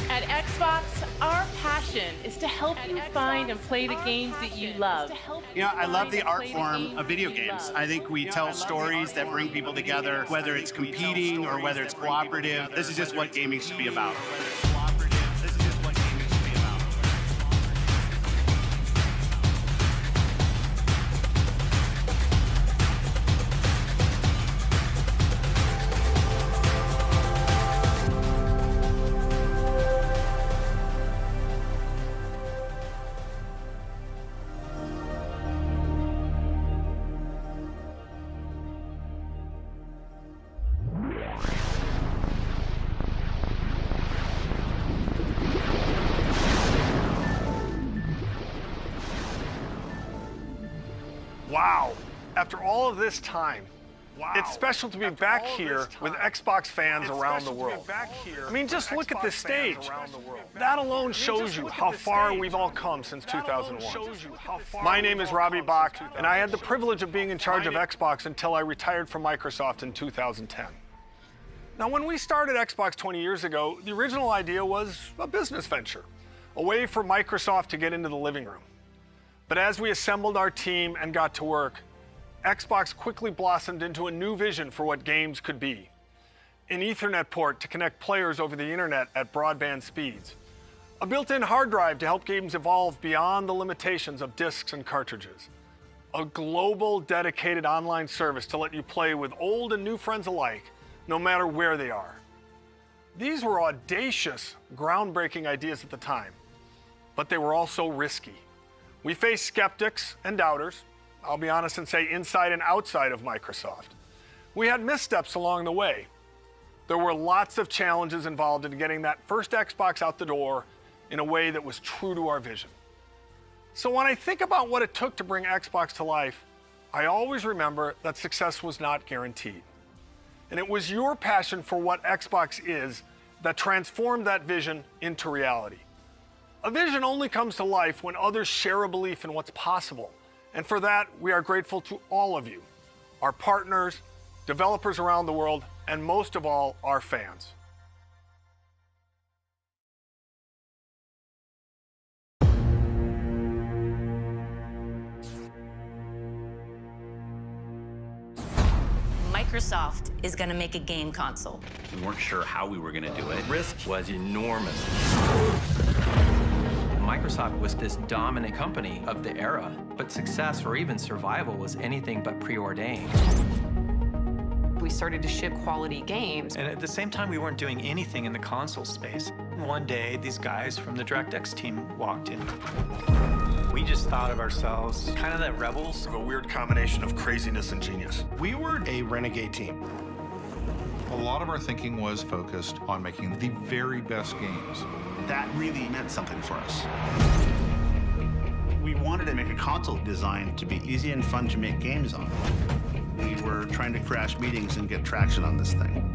At Xbox, our passion is to help you find and play the games that you love. You know, I love the art form of video games. I think we tell stories that bring people together, whether it's competing or whether it's cooperative. This is just what gaming should be about. Wow, after all of this time, it's special to be back here with Xbox fans around the world. I mean, just look at this stage. That alone shows you how far we've all come since 2001. My name is Robbie Bach, and I had the privilege of being in charge of Xbox until I retired from Microsoft in 2010. Now, when we started Xbox 20 years ago, the original idea was a business venture, a way for Microsoft to get into the living room. But as we assembled our team and got to work, Xbox quickly blossomed into a new vision for what games could be. An Ethernet port to connect players over the internet at broadband speeds. A built-in hard drive to help games evolve beyond the limitations of discs and cartridges. A global dedicated online service to let you play with old and new friends alike, no matter where they are. These were audacious, groundbreaking ideas at the time, but they were also risky. We faced skeptics and doubters, I'll be honest and say inside and outside of Microsoft. We had missteps along the way. There were lots of challenges involved in getting that first Xbox out the door in a way that was true to our vision. So when I think about what it took to bring Xbox to life, I always remember that success was not guaranteed. And it was your passion for what Xbox is that transformed that vision into reality. A vision only comes to life when others share a belief in what's possible. And for that, we are grateful to all of you, our partners, developers around the world, and most of all, our fans. Microsoft is going to make a game console. We weren't sure how we were going to do it. Risk was enormous. Microsoft was this dominant company of the era, but success or even survival was anything but preordained. We started to ship quality games. And at the same time, we weren't doing anything in the console space. One day, these guys from the DirectX team walked in. We just thought of ourselves kind of the rebels. A weird combination of craziness and genius. We were a renegade team. A lot of our thinking was focused on making the very best games. That really meant something for us. We wanted to make a console designed to be easy and fun to make games on. We were trying to crash meetings and get traction on this thing.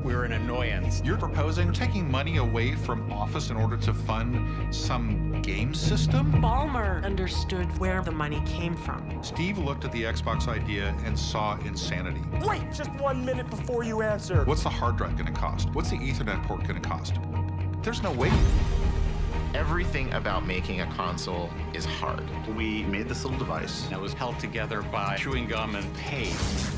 We're an annoyance. You're proposing taking money away from Office in order to fund some game system? Ballmer understood where the money came from. Steve looked at the Xbox idea and saw insanity. Wait just 1 minute before you answer. What's the hard drive going to cost? What's the Ethernet port going to cost? There's no way. Everything about making a console is hard. We made this little device. That was held together by chewing gum and paste.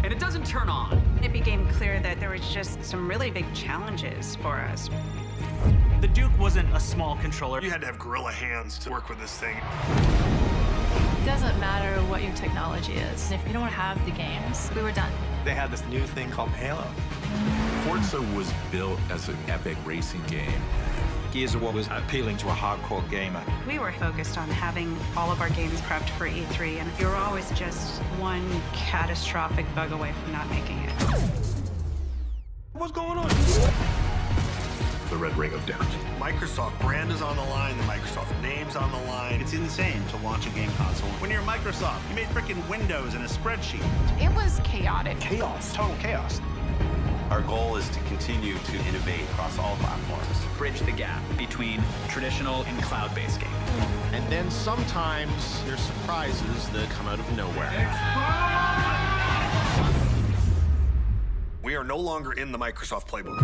And it doesn't turn on. It became clear that there was just some really big challenges for us. The Duke wasn't a small controller. You had to have gorilla hands to work with this thing. It doesn't matter what your technology is. If you don't have the games, we were done. They had this new thing called Halo. Forza was built as an epic racing game. Gears of War was appealing to a hardcore gamer. We were focused on having all of our games prepped for E3, and we were always just one catastrophic bug away from not making it. What's going on? The Red Ring of Death. Microsoft brand is on the line, the Microsoft name's on the line. It's insane to launch a game console. When you're Microsoft, you made frickin' Windows in a spreadsheet. It was chaotic. Chaos. Total chaos. Our goal is to continue to innovate across all platforms. Bridge the gap between traditional and cloud-based gaming. And then sometimes there's surprises that come out of nowhere. We are no longer in the Microsoft playbook.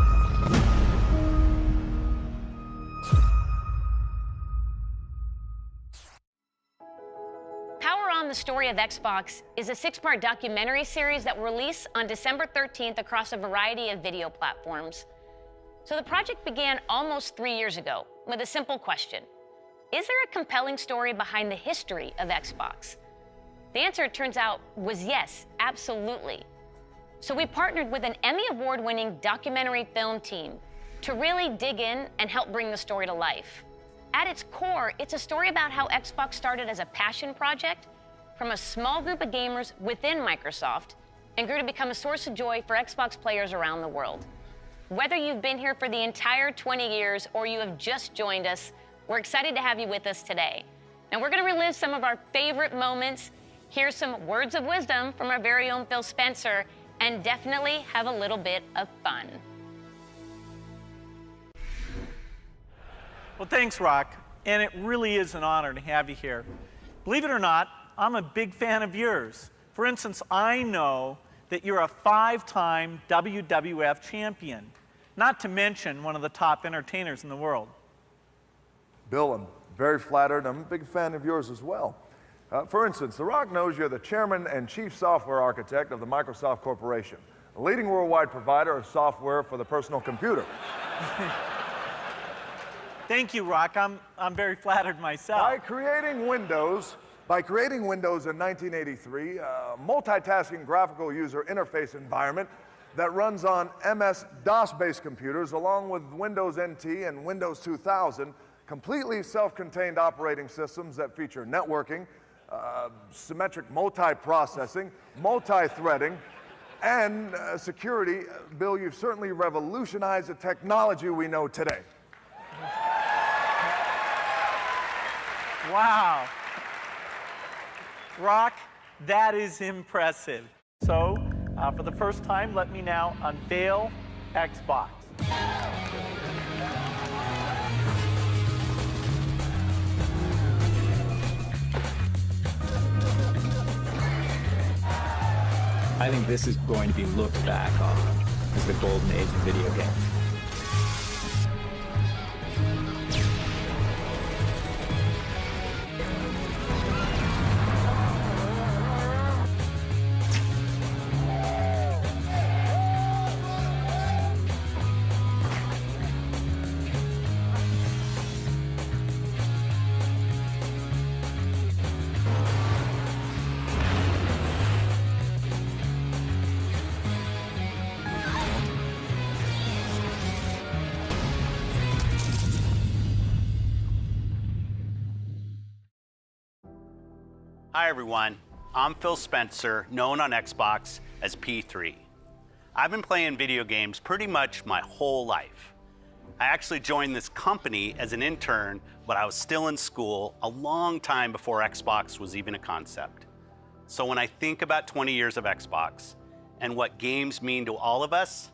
Power On, the Story of Xbox is a 6-part documentary series that will release on December 13th across a variety of video platforms. So the project began almost 3 years ago with a simple question. Is there a compelling story behind the history of Xbox? The answer, it turns out, was yes, absolutely. So we partnered with an Emmy Award-winning documentary film team to really dig in and help bring the story to life. At its core, it's a story about how Xbox started as a passion project from a small group of gamers within Microsoft and grew to become a source of joy for Xbox players around the world. Whether you've been here for the entire 20 years or you have just joined us, we're excited to have you with us today. And we're going to relive some of our favorite moments, hear some words of wisdom from our very own Phil Spencer, and definitely have a little bit of fun. Well, thanks, Rock. And it really is an honor to have you here. Believe it or not, I'm a big fan of yours. For instance, I know that you're a 5-time WWF champion, not to mention one of the top entertainers in the world. Bill, I'm very flattered. I'm a big fan of yours as well. For instance, The Rock knows you're the chairman and chief software architect of the Microsoft Corporation, a leading worldwide provider of software for the personal computer. Thank you, Rock. I'm very flattered myself. By creating Windows in 1983, a multitasking graphical user interface environment that runs on MS-DOS-based computers along with Windows NT and Windows 2000, completely self-contained operating systems that feature networking, symmetric multiprocessing, multi-threading, and security. Bill, you've certainly revolutionized the technology we know today. Wow. Rock, that is impressive. So, for the first time, let me now unveil Xbox. I think this is going to be looked back on as the golden age of video games. Hi everyone, I'm Phil Spencer, known on Xbox as P3. I've been playing video games pretty much my whole life. I actually joined this company as an intern, but I was still in school a long time before Xbox was even a concept. So when I think about 20 years of Xbox and what games mean to all of us,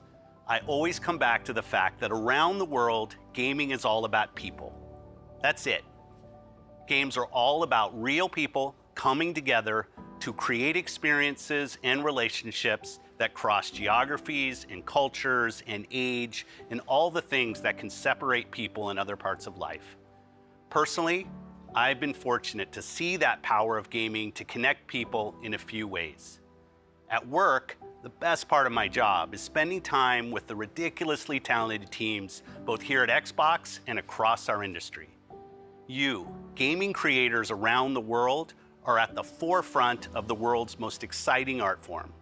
I always come back to the fact that around the world, gaming is all about people. That's it. Games are all about real people coming together to create experiences and relationships that cross geographies and cultures and age and all the things that can separate people in other parts of life. Personally, I've been fortunate to see that power of gaming to connect people in a few ways. At work, the best part of my job is spending time with the ridiculously talented teams both here at Xbox and across our industry. You, gaming creators around the world, are at the forefront of the world's most exciting art form.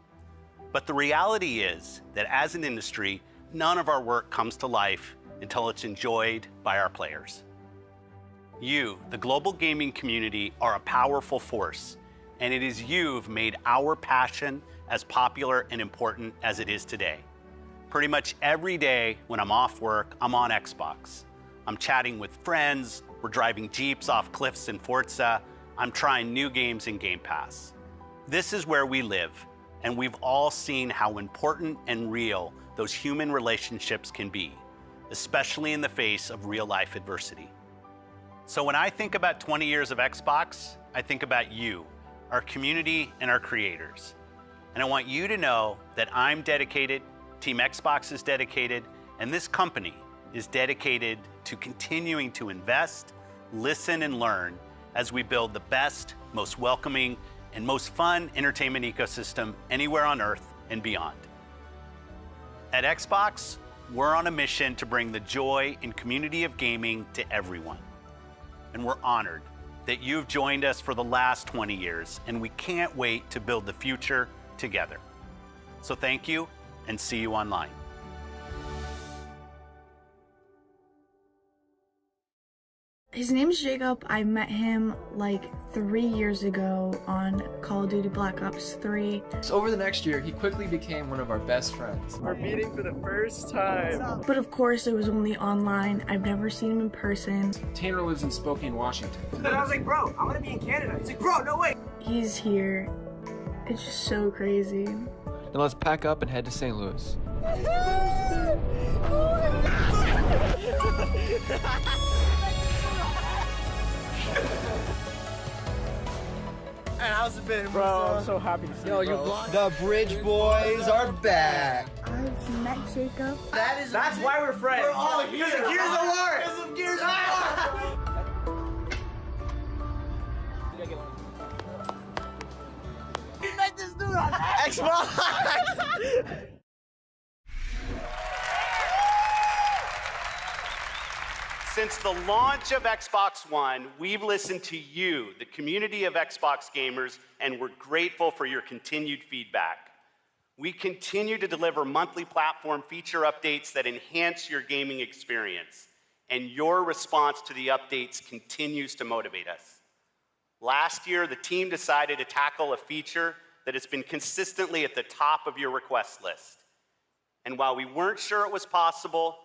But the reality is that as an industry, none of our work comes to life until it's enjoyed by our players. You, the global gaming community, are a powerful force, and it is you've made our passion as popular and important as it is today. Pretty much every day when I'm off work, I'm on Xbox. I'm chatting with friends, we're driving Jeeps off cliffs in Forza, I'm trying new games in Game Pass. This is where we live, and we've all seen how important and real those human relationships can be, especially in the face of real-life adversity. So when I think about 20 years of Xbox, I think about you, our community, and our creators. And I want you to know that I'm dedicated, Team Xbox is dedicated, and this company is dedicated to continuing to invest, listen, and learn as we build the best, most welcoming, and most fun entertainment ecosystem anywhere on Earth and beyond. At Xbox, we're on a mission to bring the joy and community of gaming to everyone. And we're honored that you've joined us for the last 20 years, and we can't wait to build the future together. So thank you, and see you online. His name's Jacob. I met him like 3 years ago on Call of Duty Black Ops 3. So over the next year, he quickly became one of our best friends. We're meeting for the first time. But of course, it was only online. I've never seen him in person. Tanner lives in Spokane, Washington. And I was like, bro, I want to be in Canada. He's like, bro, no way. He's here. It's just so crazy. Now let's pack up and head to St. Louis. And how's it been, bro? I'm so happy to see you, bro. The Bridge Boys are back. I've met Jacob. That's why we're friends. We're all here. Because of Gears of War. Because of Gears of War. You met this dude on Xbox. Since the launch of Xbox One, we've listened to you, the community of Xbox gamers, and we're grateful for your continued feedback. We continue to deliver monthly platform feature updates that enhance your gaming experience, and your response to the updates continues to motivate us. Last year, the team decided to tackle a feature that has been consistently at the top of your request list. And while we weren't sure it was possible,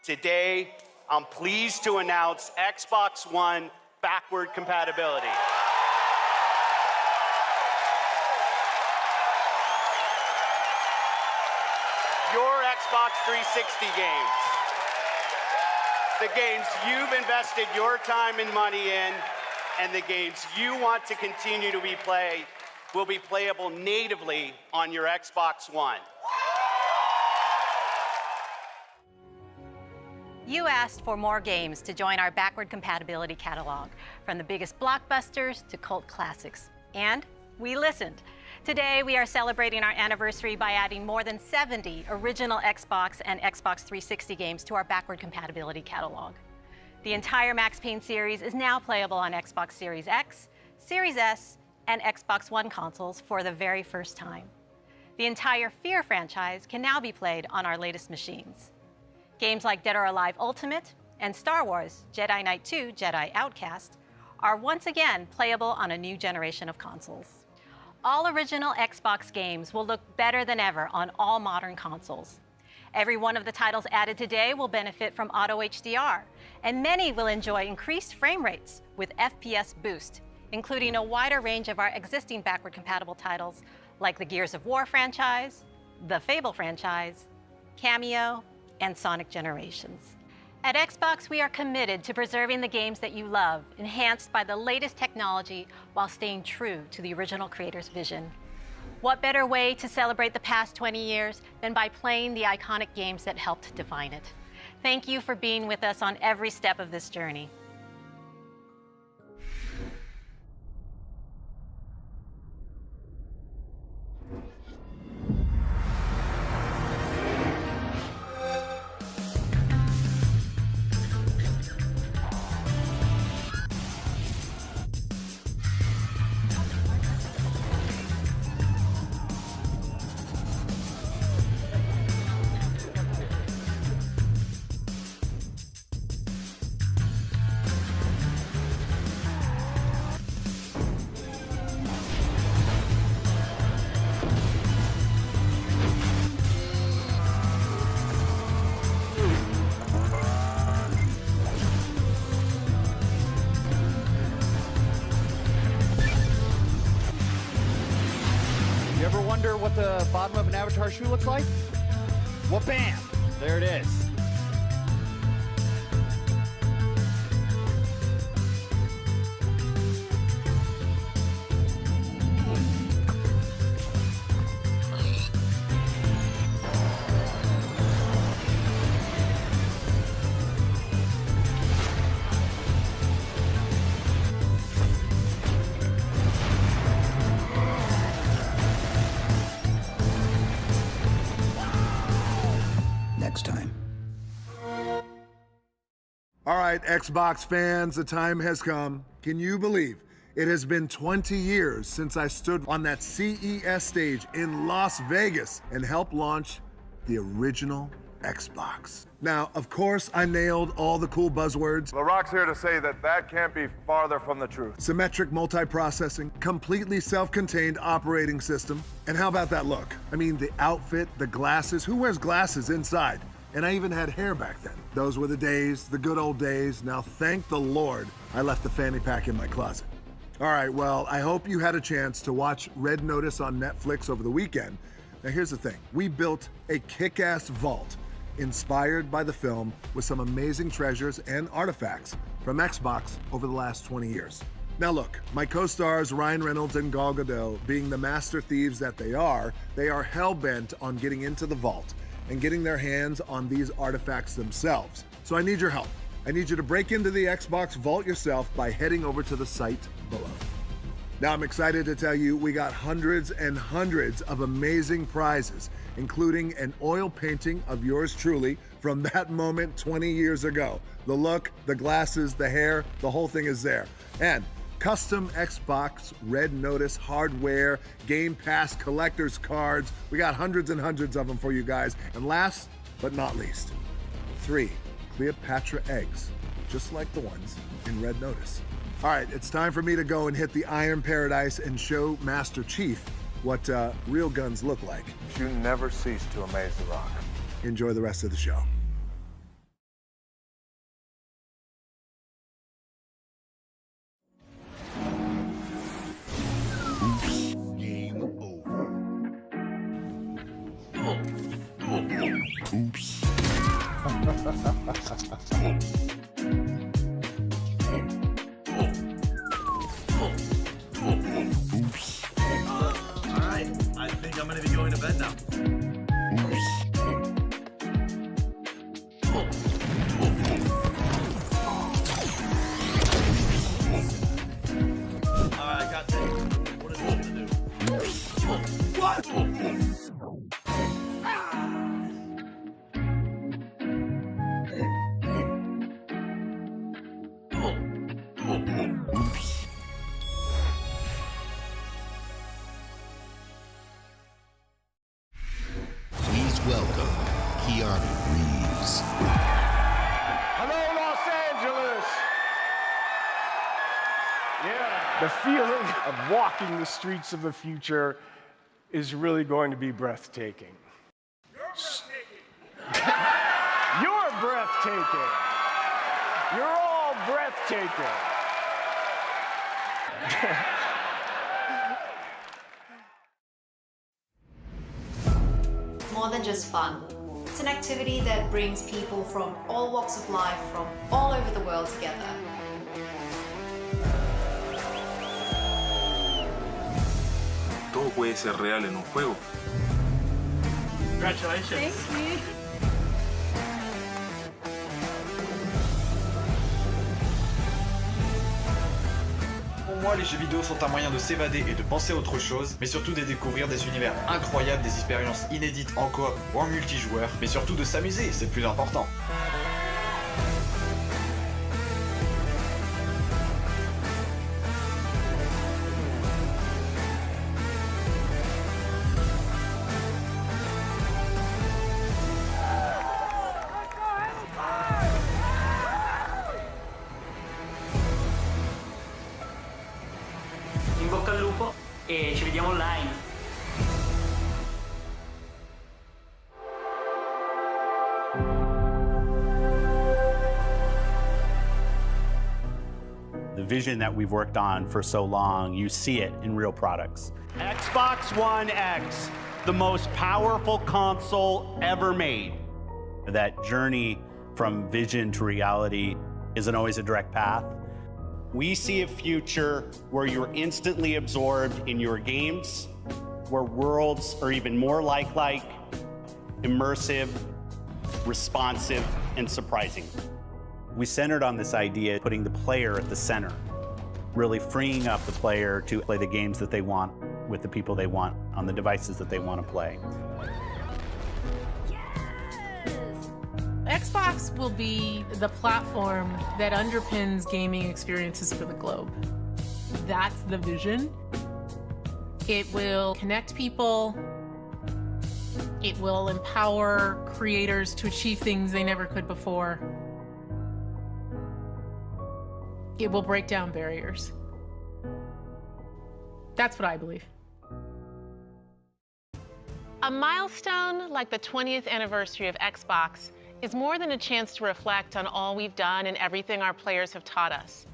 today, I'm pleased to announce Xbox One backward compatibility. Your Xbox 360 games, the games you've invested your time and money in, and the games you want to continue to be played, will be playable natively on your Xbox One. You asked for more games to join our backward compatibility catalog, from the biggest blockbusters to cult classics. And we listened. Today, we are celebrating our anniversary by adding more than 70 original Xbox and Xbox 360 games to our backward compatibility catalog. The entire Max Payne series is now playable on Xbox Series X, Series S, and Xbox One consoles for the very first time. The entire Fear franchise can now be played on our latest machines. Games like Dead or Alive Ultimate and Star Wars Jedi Knight 2 Jedi Outcast are once again playable on a new generation of consoles. All original Xbox games will look better than ever on all modern consoles. Every one of the titles added today will benefit from Auto HDR, and many will enjoy increased frame rates with FPS boost, including a wider range of our existing backward compatible titles like the Gears of War franchise, the Fable franchise, Cameo, and Sonic Generations. At Xbox, we are committed to preserving the games that you love, enhanced by the latest technology while staying true to the original creator's vision. What better way to celebrate the past 20 years than by playing the iconic games that helped define it? Thank you for being with us on every step of this journey. You ever wonder what the bottom of an Avatar shoe looks like? Well, bam! There it is. Next time. All right, Xbox fans, the time has come. Can you believe it has been 20 years since I stood on that CES stage in Las Vegas and helped launch the original Xbox? Now, of course, I nailed all the cool buzzwords. The Rock's here to say that that can't be farther from the truth. Symmetric multiprocessing, completely self-contained operating system. And how about that look? I mean, the outfit, the glasses. Who wears glasses inside? And I even had hair back then. Those were the days, the good old days. Now, thank the Lord, I left the fanny pack in my closet. All right, well, I hope you had a chance to watch Red Notice on Netflix over the weekend. Now, here's the thing. We built a kick-ass vault inspired by the film with some amazing treasures and artifacts from Xbox over the last 20 years. Now look, my co-stars Ryan Reynolds and Gal Gadot, being the master thieves that they are hell-bent on getting into the vault and getting their hands on these artifacts themselves. So I need your help. I need you to break into the Xbox vault yourself by heading over to the site below. Now I'm excited to tell you we got hundreds and hundreds of amazing prizes, including an oil painting of yours truly from that moment 20 years ago. The look, the glasses, the hair, the whole thing is there. And custom Xbox Red Notice hardware, Game Pass collector's cards. We got hundreds and hundreds of them for you guys. And last but not least, 3 Cleopatra eggs, just like the ones in Red Notice. All right, it's time for me to go and hit the Iron Paradise and show Master Chief what real guns look like. You never cease to amaze The Rock. Enjoy the rest of the show. Game over. Oops. Oops. Oops. Please welcome Keanu Reeves. Hello, Los Angeles! Yeah. The feeling of walking the streets of the future is really going to be breathtaking. You're breathtaking. You're all breathtaking. More than just fun. It's an activity that brings people from all walks of life, from all over the world together. Todo puede ser real en un juego. Congratulations. Thank you. Pour moi, les jeux vidéo sont un moyen de s'évader et de penser à autre chose, mais surtout de découvrir des univers incroyables, des expériences inédites en coop ou en multijoueur, mais surtout de s'amuser, c'est le plus important. In bocca al lupo e ci vediamo online. The vision that we've worked on for so long, you see it in real products. Xbox One X, the most powerful console ever made. That journey from vision to reality isn't always a direct path. We see a future where you're instantly absorbed in your games, where worlds are even more lifelike, immersive, responsive, and surprising. We centered on this idea, putting the player at the center, really freeing up the player to play the games that they want with the people they want on the devices that they want to play. Xbox will be the platform that underpins gaming experiences for the globe. That's the vision. It will connect people. It will empower creators to achieve things they never could before. It will break down barriers. That's what I believe. A milestone like the 20th anniversary of Xbox is more than a chance to reflect on all we've done and everything our players have taught us.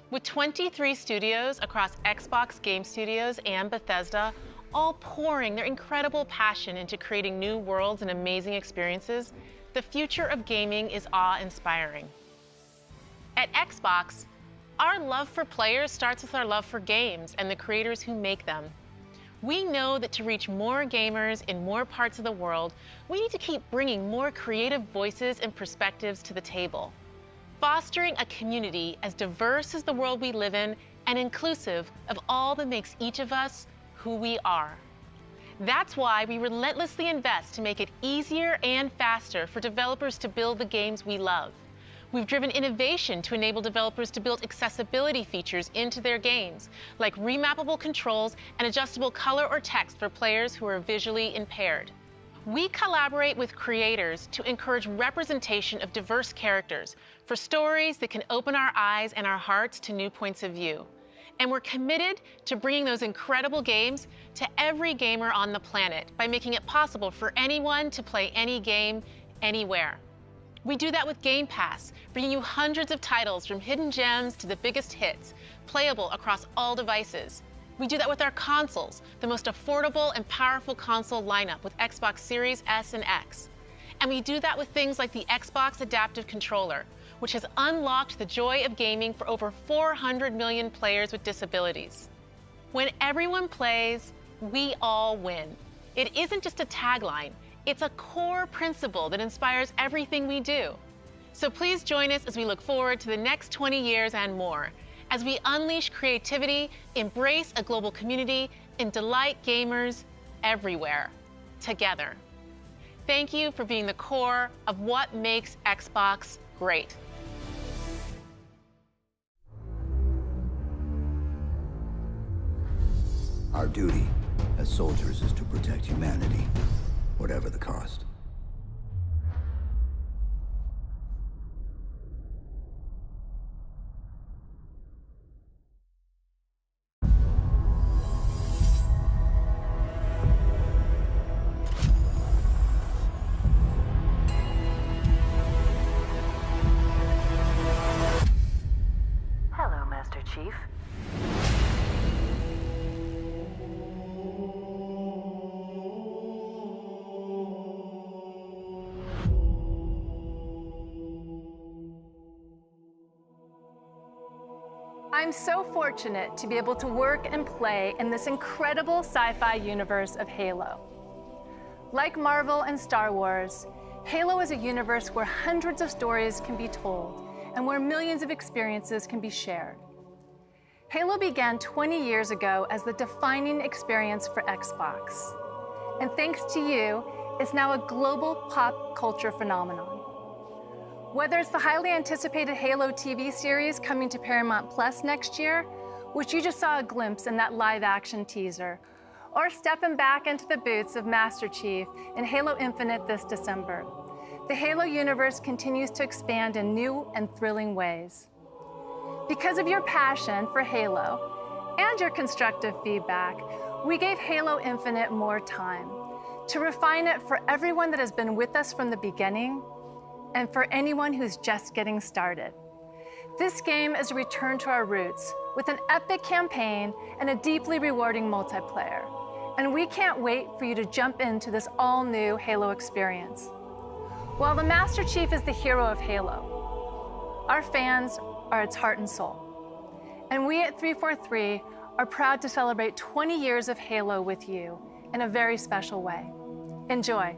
With 23 studios across Xbox Game Studios and Bethesda, all pouring their incredible passion into creating new worlds and amazing experiences, the future of gaming is awe-inspiring. At Xbox, our love for players starts with our love for games and the creators who make them. We know that to reach more gamers in more parts of the world, we need to keep bringing more creative voices and perspectives to the table, fostering a community as diverse as the world we live in and inclusive of all that makes each of us who we are. That's why we relentlessly invest to make it easier and faster for developers to build the games we love. We've driven innovation to enable developers to build accessibility features into their games, like remappable controls and adjustable color or text for players who are visually impaired. We collaborate with creators to encourage representation of diverse characters for stories that can open our eyes and our hearts to new points of view. And we're committed to bringing those incredible games to every gamer on the planet by making it possible for anyone to play any game, anywhere. We do that with Game Pass, bringing you hundreds of titles from hidden gems to the biggest hits, playable across all devices. We do that with our consoles, the most affordable and powerful console lineup with Xbox Series S and X. And we do that with things like the Xbox Adaptive Controller, which has unlocked the joy of gaming for over 400 million players with disabilities. When everyone plays, we all win. It isn't just a tagline. It's a core principle that inspires everything we do. So please join us as we look forward to the next 20 years and more, as we unleash creativity, embrace a global community, and delight gamers everywhere, together. Thank you for being the core of what makes Xbox great. Our duty as soldiers is to protect humanity, whatever the cost. Hello, Master Chief. I'm so fortunate to be able to work and play in this incredible sci-fi universe of Halo. Like Marvel and Star Wars, Halo is a universe where hundreds of stories can be told and where millions of experiences can be shared. Halo began 20 years ago as the defining experience for Xbox. And thanks to you, it's now a global pop culture phenomenon. Whether it's the highly anticipated Halo TV series coming to Paramount Plus next year, which you just saw a glimpse in that live-action teaser, or stepping back into the boots of Master Chief in Halo Infinite this December, the Halo universe continues to expand in new and thrilling ways. Because of your passion for Halo and your constructive feedback, we gave Halo Infinite more time to refine it for everyone that has been with us from the beginning and for anyone who's just getting started. This game is a return to our roots with an epic campaign and a deeply rewarding multiplayer. And we can't wait for you to jump into this all-new Halo experience. While the Master Chief is the hero of Halo, our fans are its heart and soul. And we at 343 are proud to celebrate 20 years of Halo with you in a very special way. Enjoy.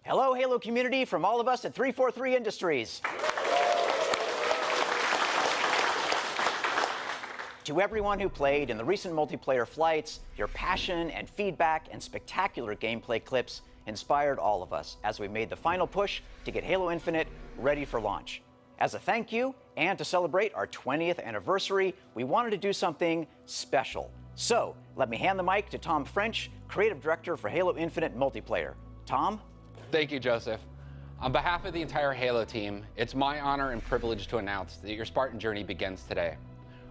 Hello, Halo community, from all of us at 343 Industries. To everyone who played in the recent multiplayer flights, your passion and feedback and spectacular gameplay clips inspired all of us as we made the final push to get Halo Infinite ready for launch. As a thank you and to celebrate our 20th anniversary, we wanted to do something special. So let me hand the mic to Tom French, Creative Director for Halo Infinite Multiplayer. Tom? Thank you, Joseph. On behalf of the entire Halo team, it's my honor and privilege to announce that your Spartan journey begins today.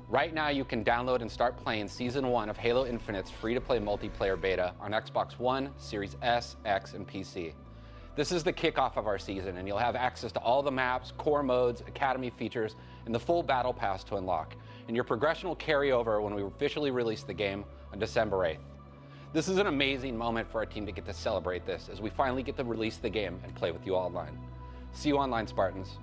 Right now, you can download and start playing Season 1 of Halo Infinite's free-to-play multiplayer beta on Xbox One, Series S, X, and PC. This is the kickoff of our season, and you'll have access to all the maps, core modes, academy features, and the full battle pass to unlock. And your progression will carry over when we officially release the game on December 8th. This is an amazing moment for our team to get to celebrate this as we finally get to release the game and play with you all online. See you online, Spartans.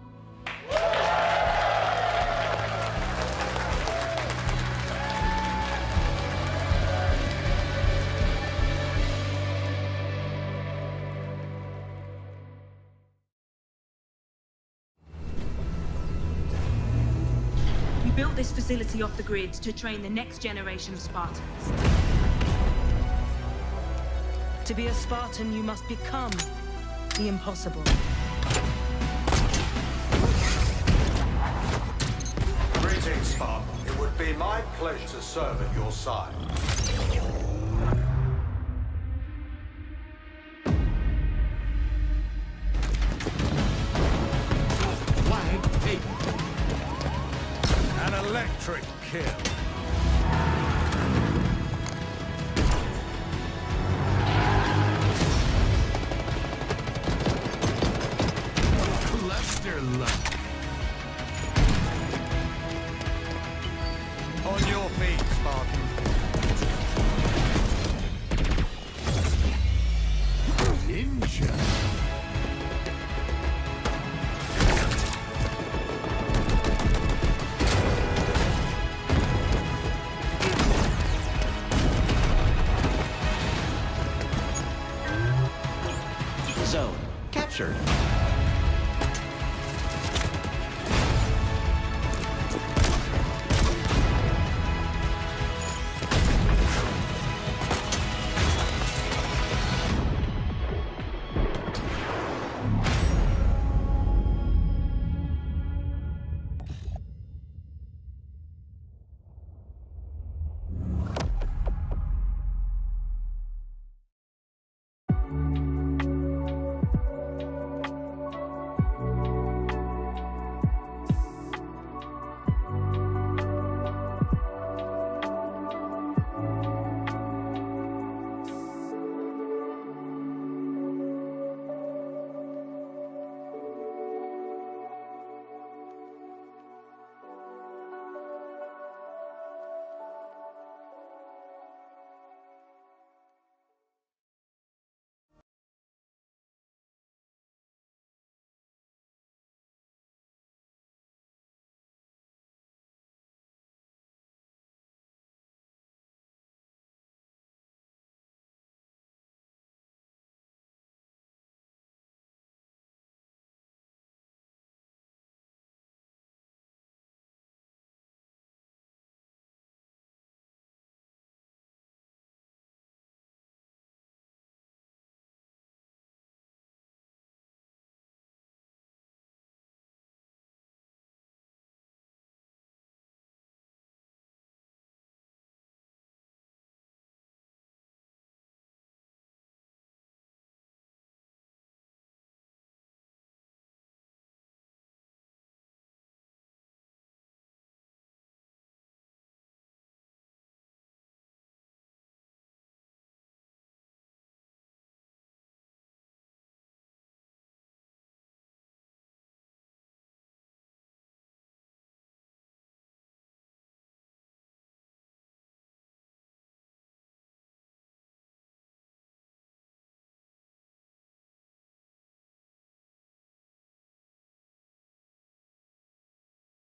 We built this facility off the grid to train the next generation of Spartans. To be a Spartan, you must become the impossible. Greetings, Spartan. It would be my pleasure to serve at your side. Flag taken. An electric kill. Cluster luck.